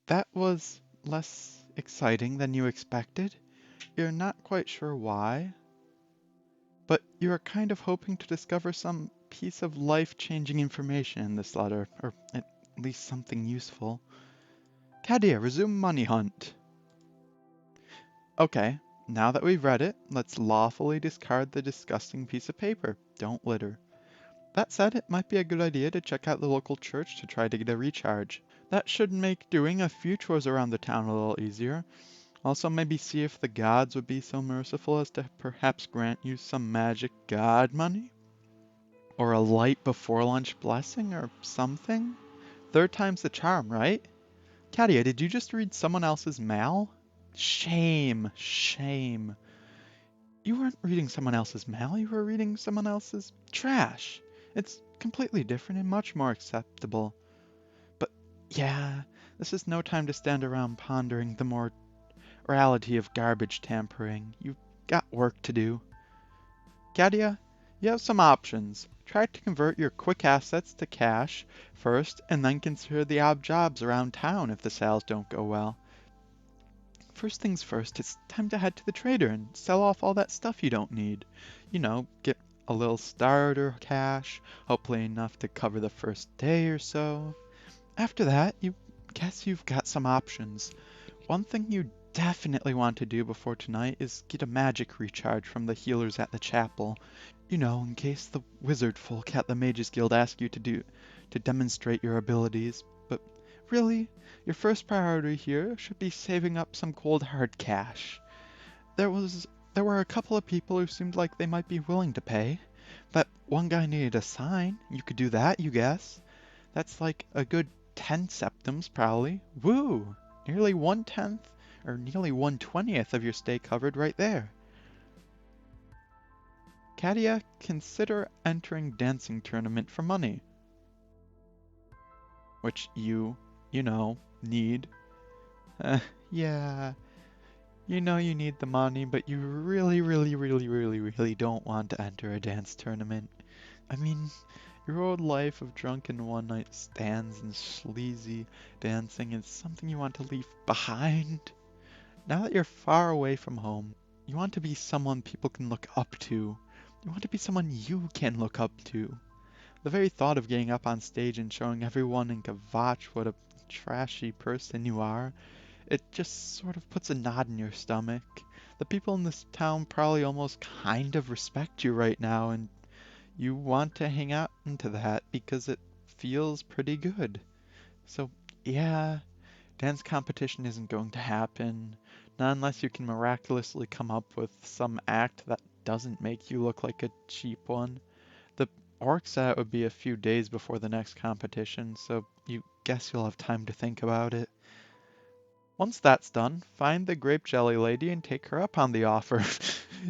That was less exciting than you expected. You're not quite sure why, but you're kind of hoping to discover some piece of life-changing information in this letter, or at least something useful. Katia, resume money hunt. Okay, now that we've read it, let's lawfully discard the disgusting piece of paper. Don't litter. That said, it might be a good idea to check out the local church to try to get a recharge. That should make doing a few chores around the town a little easier. Also, maybe see if the gods would be so merciful as to perhaps grant you some magic god money? Or a light before lunch blessing or something? Third time's the charm, right? Katia, did you just read someone else's mail? Shame, shame. You weren't reading someone else's mail, you were reading someone else's trash. It's completely different and much more acceptable. But yeah, this is no time to stand around pondering the morality of garbage tampering. You've got work to do. Katia, you have some options. Try to convert your quick assets to cash first, and then consider the odd jobs around town if the sales don't go well. First things first, it's time to head to the trader and sell off all that stuff you don't need. You know, get a little starter cash, hopefully enough to cover the first day or so. After that, you guess you've got some options. One thing you definitely want to do before tonight is get a magic recharge from the healers at the chapel. You know, in case the wizard folk at the Mages Guild ask you to demonstrate your abilities. But really, your first priority here should be saving up some cold hard cash. There were a couple of people who seemed like they might be willing to pay. That one guy needed a sign. You could do that, you guess. That's like a good 10 septims, probably. Woo! Nearly 1/10, or nearly 1/20th of your stay covered right there. Katia, consider entering dancing tournament for money. Which you need. Uh, yeah, you need the money, but you really, really, really, really, really don't want to enter a dance tournament. I mean, your old life of drunken one-night stands and sleazy dancing is something you want to leave behind. Now that you're far away from home, you want to be someone people can look up to. You want to be someone you can look up to. The very thought of getting up on stage and showing everyone in Kvatch what a trashy person you are, it just sort of puts a knot in your stomach. The people in this town probably almost kind of respect you right now, and you want to hang out into that because it feels pretty good. So, yeah, dance competition isn't going to happen. Not unless you can miraculously come up with some act that doesn't make you look like a cheap one. The orc said it would be a few days before the next competition, so you guess you'll have time to think about it. Once that's done, find the grape jelly lady and take her up on the offer.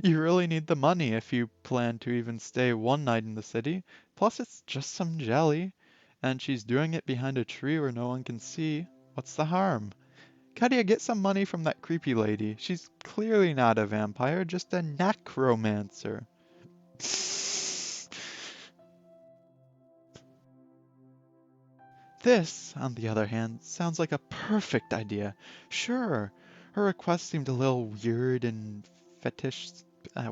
You really need the money if you plan to even stay one night in the city. Plus, it's just some jelly, and she's doing it behind a tree where no one can see. What's the harm? Katia, get some money from that creepy lady. She's clearly not a vampire, just a necromancer. This, on the other hand, sounds like a perfect idea. Sure, her request seemed a little weird and fetish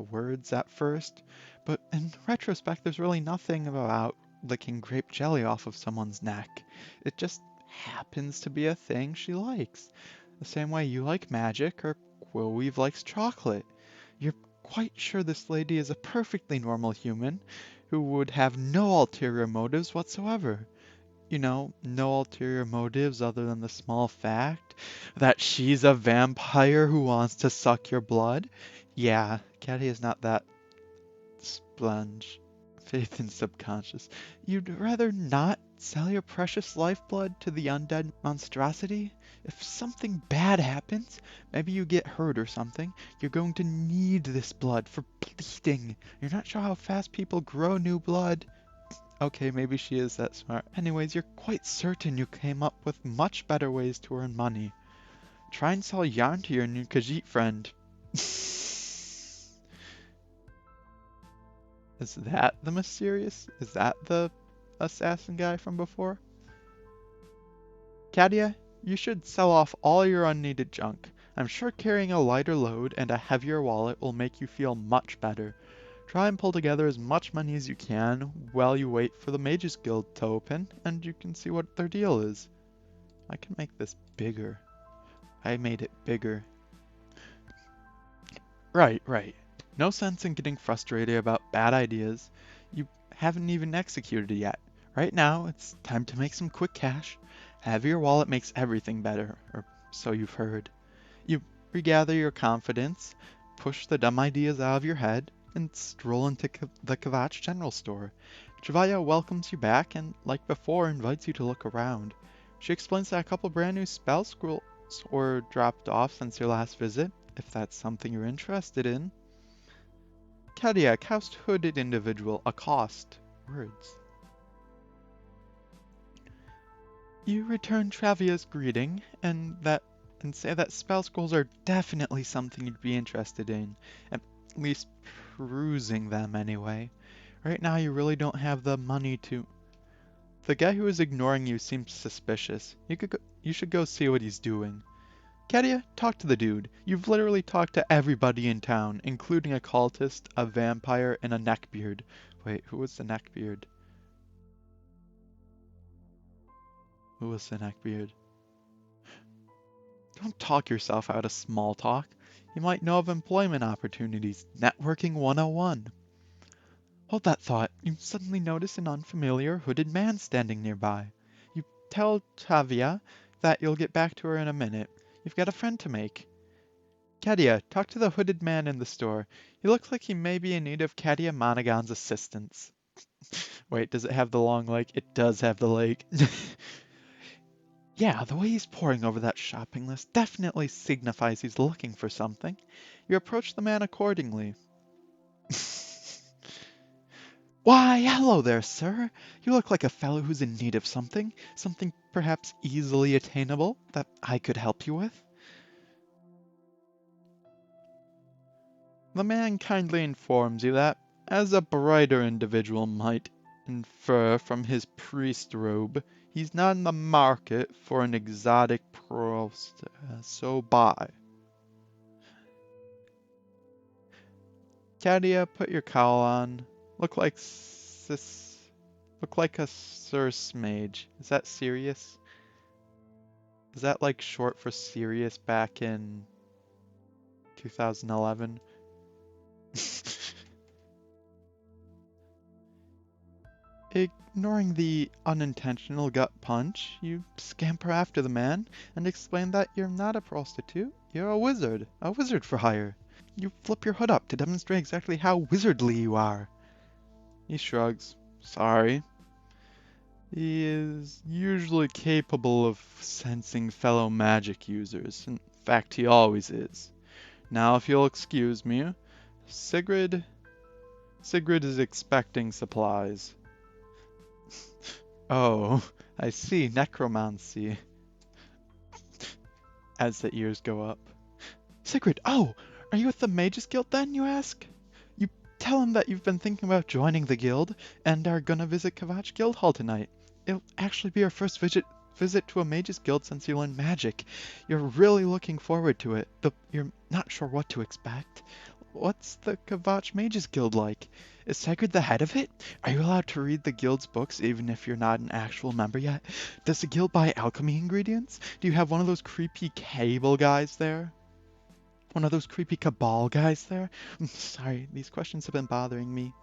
words at first, but in retrospect, there's really nothing about licking grape jelly off of someone's neck. It just happens to be a thing she likes. The same way you like magic or Quillweave likes chocolate. You're quite sure this lady is a perfectly normal human who would have no ulterior motives whatsoever. No ulterior motives other than the small fact that she's a vampire who wants to suck your blood. Yeah, Caddy is not that sponge. Faith in subconscious. You'd rather not sell your precious lifeblood to the undead monstrosity? If something bad happens, maybe you get hurt or something, you're going to need this blood for bleeding. You're not sure how fast people grow new blood. Okay, maybe she is that smart. Anyways, you're quite certain you came up with much better ways to earn money. Try and sell yarn to your new Khajiit friend. Is that the mysterious? Is that the assassin guy from before? Katia, You should sell off all your unneeded junk. I'm sure carrying a lighter load and a heavier wallet will make you feel much better. Try and pull together as much money as you can while you wait for the Mages Guild to open, and you can see what their deal is. I can make this bigger. I made it bigger. Right. No sense in getting frustrated about bad ideas you haven't even executed yet. Right now, it's time to make some quick cash. Heavier wallet makes everything better, or so you've heard. You regather your confidence, push the dumb ideas out of your head, and stroll into the Kvatch General Store. Javaya welcomes you back and, like before, invites you to look around. She explains that a couple brand new spell scrolls were dropped off since your last visit, if that's something you're interested in. Katia, cast hooded individual, accost. Words. You return Travia's greeting and say that spell scrolls are definitely something you'd be interested in. At least perusing them anyway. Right now you really don't have the money to. The guy who is ignoring you seems suspicious. You should go see what he's doing. Katia, talk to the dude. You've literally talked to everybody in town, including a cultist, a vampire, and a neckbeard. Wait, who was the neckbeard? Who was the neckbeard? Don't talk yourself out of small talk. You might know of employment opportunities. Networking 101. Hold that thought. You suddenly notice an unfamiliar hooded man standing nearby. You tell Tavia that you'll get back to her in a minute. You've got a friend to make. Katia, talk to the hooded man in the store. He looks like he may be in need of Katia Monaghan's assistance. Wait, does it have the long leg? It does have the leg. Yeah, the way he's poring over that shopping list definitely signifies he's looking for something. You approach the man accordingly. Why, hello there, sir. You look like a fellow who's in need of something. Something perhaps easily attainable that I could help you with. The man kindly informs you that, as a brighter individual might infer from his priest robe, he's not in the market for an exotic process, so buy. Katia, put your cowl on. Look like sis. Look like a Circe mage. Is that serious? Is that like short for serious back in 2011? Ignoring the unintentional gut punch, you scamper after the man and explain that you're not a prostitute, you're a wizard for hire. You flip your hood up to demonstrate exactly how wizardly you are. He shrugs. Sorry. He is usually capable of sensing fellow magic users. In fact, he always is. Now, if you'll excuse me, Sigrid is expecting supplies. Oh, I see, necromancy. As the ears go up. Sigrid, oh, are you with the Mages Guild then, you ask? You tell him that you've been thinking about joining the guild and are gonna visit Kvatch Guild Hall tonight. It'll actually be your first visit to a Mages Guild since you learned magic. You're really looking forward to it, though you're not sure what to expect. What's the Kvatch Mages Guild like? Is Sigrid the head of it? Are you allowed to read the guild's books even if you're not an actual member yet? Does the guild buy alchemy ingredients? Do you have one of those creepy cable guys there? One of those creepy cabal guys there? Sorry, these questions have been bothering me.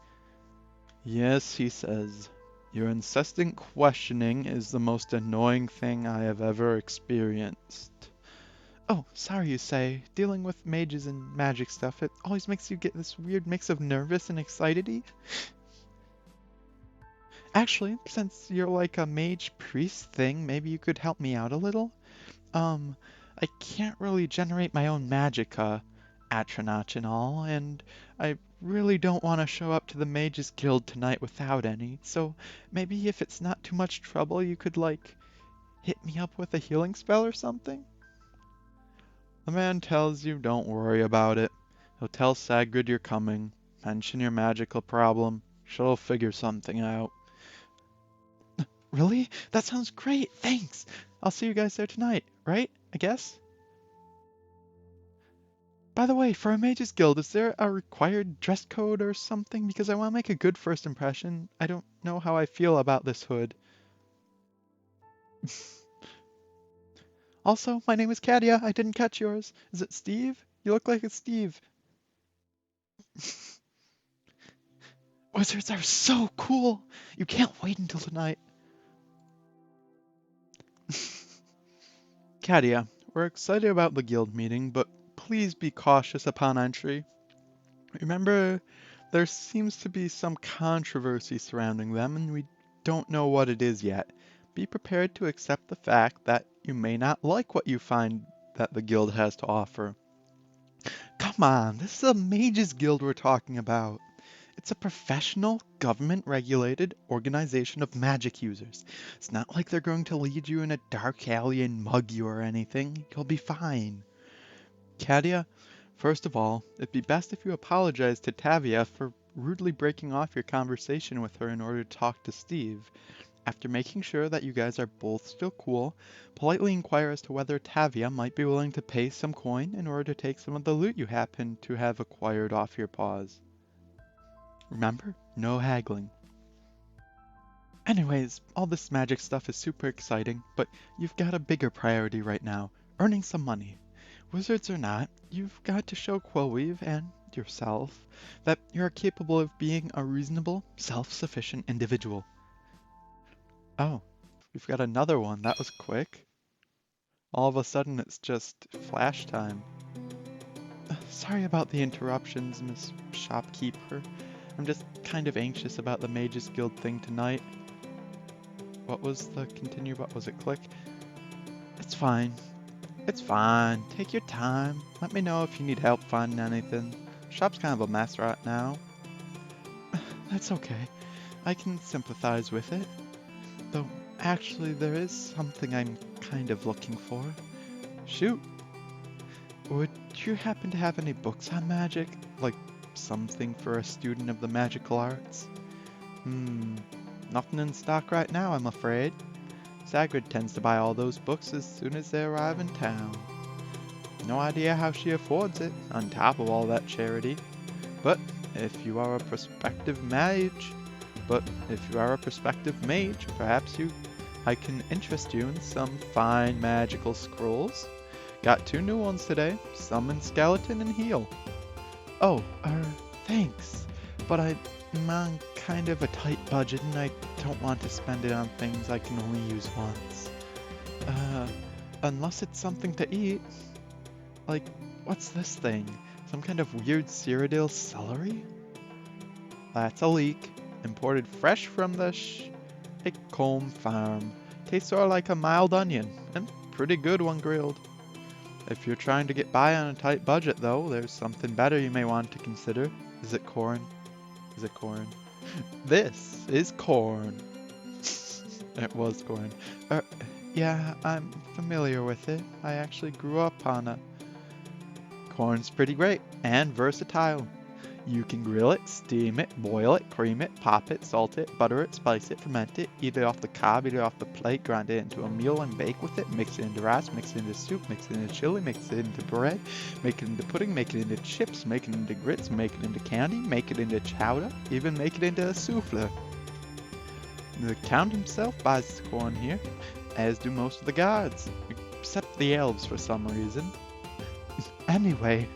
Yes, he says. Your incessant questioning is the most annoying thing I have ever experienced. Oh, sorry you say. Dealing with mages and magic stuff, it always makes you get this weird mix of nervous and excitedy. Actually, since you're like a mage priest thing, maybe you could help me out a little? Um, I can't really generate my own magicka, Atronach and all, and I really don't want to show up to the Mages Guild tonight without any, so maybe if it's not too much trouble, you could, like, hit me up with a healing spell or something? The man tells you don't worry about it. He'll tell Sagrid you're coming, mention your magical problem, she'll figure something out. Really? That sounds great, thanks! I'll see you guys there tonight, right? I guess? By the way, for a Mages Guild, is there a required dress code or something? Because I want to make a good first impression. I don't know how I feel about this hood. Also, my name is Katia. I didn't catch yours. Is it Steve? You look like it's Steve. Wizards are so cool! You can't wait until tonight. Katia, we're excited about the guild meeting, but please be cautious upon entry. Remember, there seems to be some controversy surrounding them, and we don't know what it is yet. Be prepared to accept the fact that you may not like what you find that the guild has to offer. Come on, this is a mages guild we're talking about. It's a professional, government-regulated organization of magic users. It's not like they're going to lead you in a dark alley and mug you or anything. You'll be fine. Katia, first of all, it'd be best if you apologize to Tavia for rudely breaking off your conversation with her in order to talk to Steve. After making sure that you guys are both still cool, politely inquire as to whether Tavia might be willing to pay some coin in order to take some of the loot you happen to have acquired off your paws. Remember, no haggling. Anyways, all this magic stuff is super exciting, but you've got a bigger priority right now, earning some money. Wizards or not, you've got to show Quillweave and yourself that you're capable of being a reasonable, self-sufficient individual. Oh, we've got another one. That was quick. All of a sudden it's just flash time. Sorry about the interruptions, Miss Shopkeeper. I'm just kind of anxious about the Mages Guild thing tonight. What was the continue? What was it? Click? It's fine. It's fine. Take your time. Let me know if you need help finding anything. Shop's kind of a mess right now. That's okay. I can sympathize with it. Though, actually, there is something I'm kind of looking for. Shoot. Would you happen to have any books on magic? Like, something for a student of the magical arts? Nothing in stock right now, I'm afraid. Sagrid tends to buy all those books as soon as they arrive in town. No idea how she affords it, on top of all that charity. But if you are a prospective mage, perhaps I can interest you in some fine magical scrolls. Got 2 new ones today, Summon Skeleton and Heal. Oh, thanks, but I'm on kind of a tight budget and I don't want to spend it on things I can only use once. Unless it's something to eat. Like, what's this thing? Some kind of weird Cyrodiil celery? That's a leek. Imported fresh from the Hickcombe farm. Tastes sort of like a mild onion, and pretty good when grilled. If you're trying to get by on a tight budget though, there's something better you may want to consider. Is it corn? Is it corn? This is corn. It was corn. Yeah, I'm familiar with it. I actually grew up on it. Corn's pretty great and versatile. You can grill it, steam it, boil it, cream it, pop it, salt it, butter it, spice it, ferment it, eat it off the cob, eat it off the plate, grind it into a meal and bake with it, mix it into rice, mix it into soup, mix it into chili, mix it into bread, make it into pudding, make it into chips, make it into grits, make it into candy, make it into chowder, even make it into a souffle. The Count himself buys the corn here, as do most of the gods, except the elves for some reason. Anyway,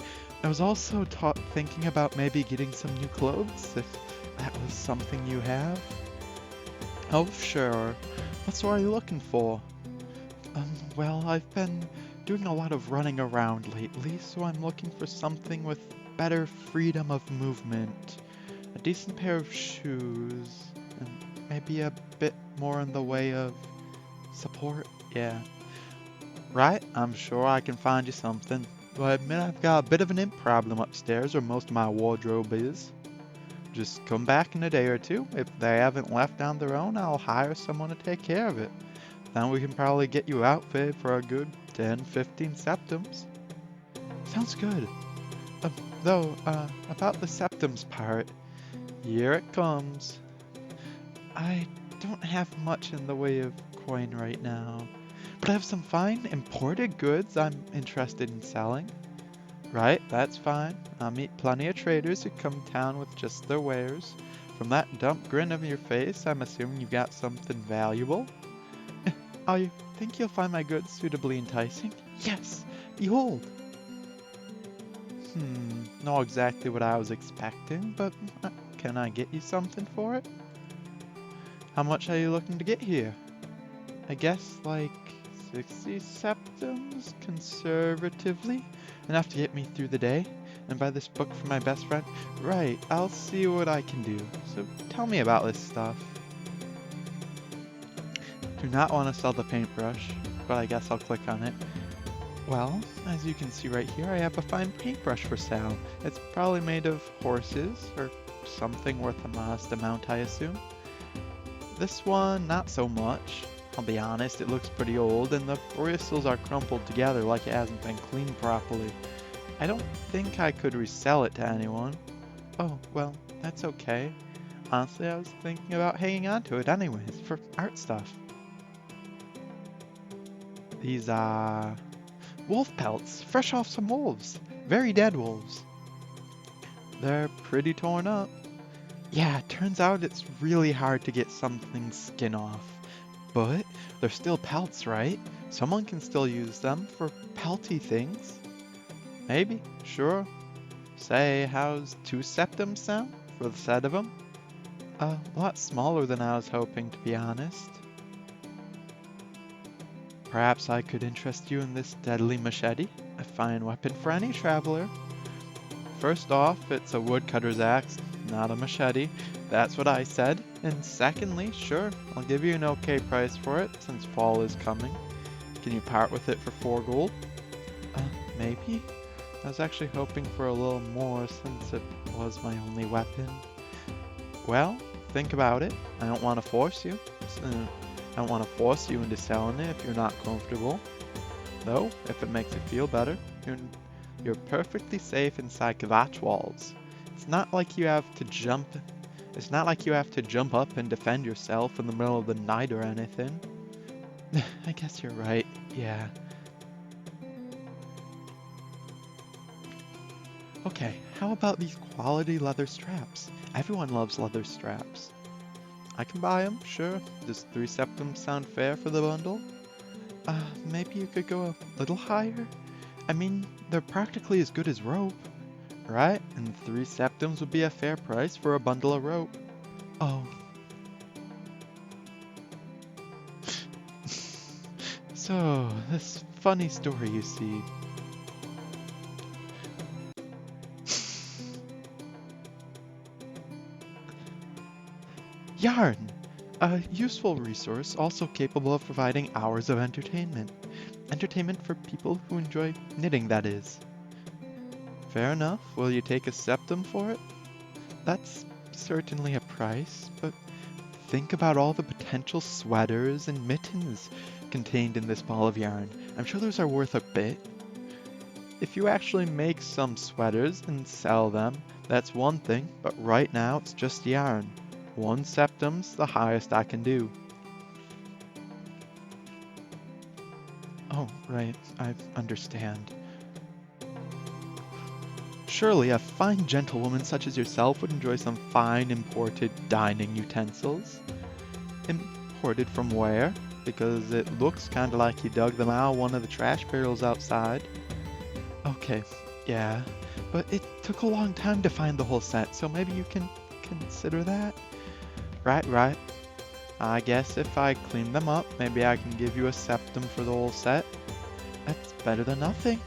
I was also thinking about maybe getting some new clothes, if that was something you have. Oh, sure. What are you looking for? Well, I've been doing a lot of running around lately, so I'm looking for something with better freedom of movement. A decent pair of shoes, and maybe a bit more in the way of support, yeah. Right, I'm sure I can find you something. Though I admit I've got a bit of an imp problem upstairs where most of my wardrobe is. Just come back in a day or two. If they haven't left on their own, I'll hire someone to take care of it. Then we can probably get you outfitted for a good 10-15 septims. Sounds good. Though, about the septims part, here it comes. I don't have much in the way of coin right now, but I have some fine imported goods I'm interested in selling. Right, that's fine. I'll meet plenty of traders who come town with just their wares. From that dumb grin of your face, I'm assuming you've got something valuable. Oh, you think you'll find my goods suitably enticing? Yes, behold! Not exactly what I was expecting, but can I get you something for it? How much are you looking to get here? I guess like 60 septims, conservatively. Enough to get me through the day. And buy this book for my best friend. Right, I'll see what I can do. So tell me about this stuff. Do not want to sell the paintbrush, but I guess I'll click on it. Well, as you can see right here, I have a fine paintbrush for sale. It's probably made of horses, or something worth a modest amount, I assume. This one, not so much. I'll be honest, it looks pretty old, and the bristles are crumpled together like it hasn't been cleaned properly. I don't think I could resell it to anyone. Oh, well, that's okay. Honestly, I was thinking about hanging on to it anyways, for art stuff. These are wolf pelts, fresh off some wolves. Very dead wolves. They're pretty torn up. Yeah, it turns out it's really hard to get something's skin off. But they're still pelts, right? Someone can still use them for pelty things. Maybe, sure. Say, how's 2 septums sound for the set of them? A lot smaller than I was hoping, to be honest. Perhaps I could interest you in this deadly machete, a fine weapon for any traveler. First off, it's a woodcutter's axe, not a machete. That's what I said. And secondly, sure, I'll give you an okay price for it, since fall is coming. Can you part with it for 4 gold? Maybe? I was actually hoping for a little more, since it was my only weapon. Well, think about it. I don't want to force you. I don't want to force you into selling it if you're not comfortable. Though, if it makes you feel better, you're perfectly safe inside kvatch walls. It's not like you have to jump up and defend yourself in the middle of the night or anything. I guess you're right, yeah. Okay, how about these quality leather straps? Everyone loves leather straps. I can buy them, sure. Does 3 septums sound fair for the bundle? Maybe you could go a little higher? I mean, they're practically as good as rope, right? And 3 septums would be a fair price for a bundle of rope. Oh. So, this funny story you see. Yarn! A useful resource also capable of providing hours of entertainment. Entertainment for people who enjoy knitting, that is. Fair enough. Will you take a septum for it? That's certainly a price, but think about all the potential sweaters and mittens contained in this ball of yarn. I'm sure those are worth a bit. If you actually make some sweaters and sell them, that's one thing, but right now it's just yarn. 1 septum's the highest I can do. Oh, right, I understand. Surely a fine gentlewoman such as yourself would enjoy some fine imported dining utensils. Imported from where? Because it looks kinda like you dug them out of one of the trash barrels outside. Okay, yeah, but it took a long time to find the whole set, so maybe you can consider that? Right. I guess if I clean them up, maybe I can give you a septum for the whole set. That's better than nothing.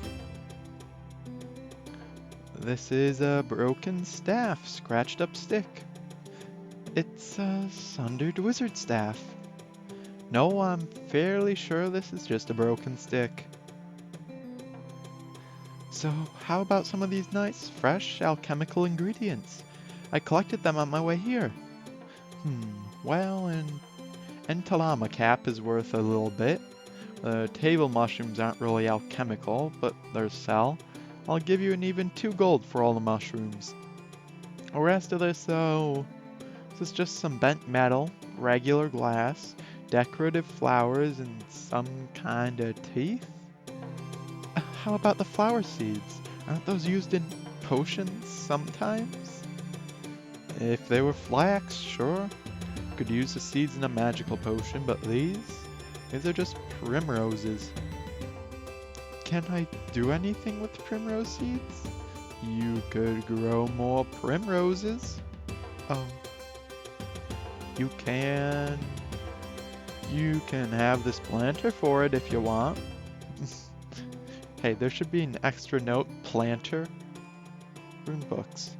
This is a broken staff, scratched up stick. It's a sundered wizard staff. No, I'm fairly sure this is just a broken stick. So how about some of these nice, fresh, alchemical ingredients? I collected them on my way here. Well, an entalama cap is worth a little bit. The table mushrooms aren't really alchemical, but they're sell. I'll give you an even 2 gold for all the mushrooms. The rest of this, though, this is just some bent metal, regular glass, decorative flowers and some kind of teeth? How about the flower seeds? Aren't those used in potions sometimes? If they were flax, sure. Could use the seeds in a magical potion, but these are just primroses. Can I do anything with primrose seeds? You could grow more primroses. Oh, you can. You can have this planter for it if you want. Hey, there should be an extra note, planter. Rune books.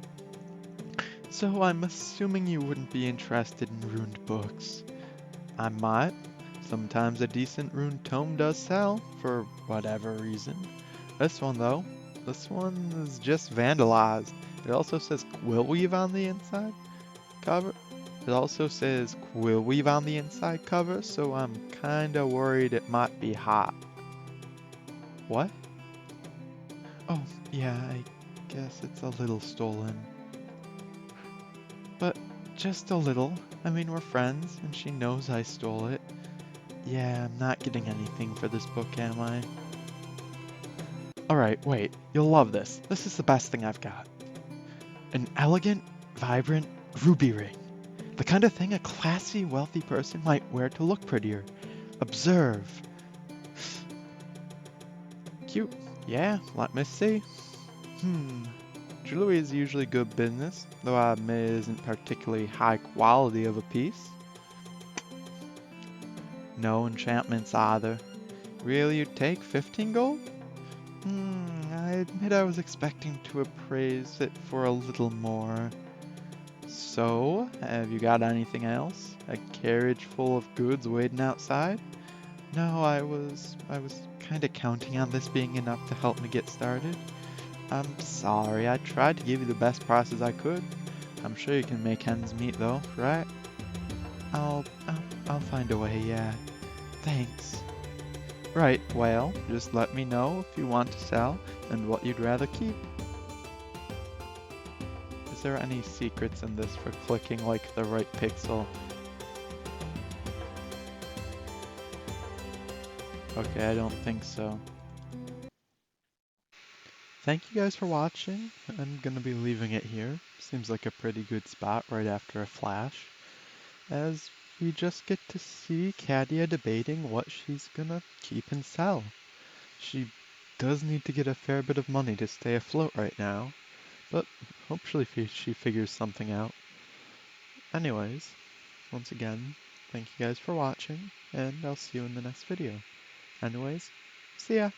So I'm assuming you wouldn't be interested in runed books. I might. Sometimes a decent rune tome does sell, for whatever reason. This one though, this one is just vandalized. It also says quill weave on the inside cover. It also says quill weave on the inside cover, so I'm kinda worried it might be hot. What? Oh, yeah, I guess it's a little stolen. But just a little. I mean, we're friends, and she knows I stole it. Yeah, I'm not getting anything for this book, am I? Alright, wait. You'll love this. This is the best thing I've got. An elegant, vibrant ruby ring. The kind of thing a classy, wealthy person might wear to look prettier. Observe. Cute. Yeah, let me see. Jewelry is usually good business, though I admit it isn't particularly high quality of a piece. No enchantments either. Really, you'd take 15 gold? I admit I was expecting to appraise it for a little more. So, have you got anything else? A carriage full of goods waiting outside? No, I was kinda counting on this being enough to help me get started. I'm sorry, I tried to give you the best prices I could. I'm sure you can make ends meet though, right? I'll, I'll find a way, yeah. Thanks. Right, well, just let me know if you want to sell and what you'd rather keep. Is there any secrets in this for clicking like the right pixel? Okay, I don't think so. Thank you guys for watching. I'm gonna be leaving it here. Seems like a pretty good spot right after a flash, as we just get to see Katia debating what she's gonna keep and sell. She does need to get a fair bit of money to stay afloat right now, but hopefully she figures something out. Anyways, once again, thank you guys for watching, and I'll see you in the next video. Anyways, see ya!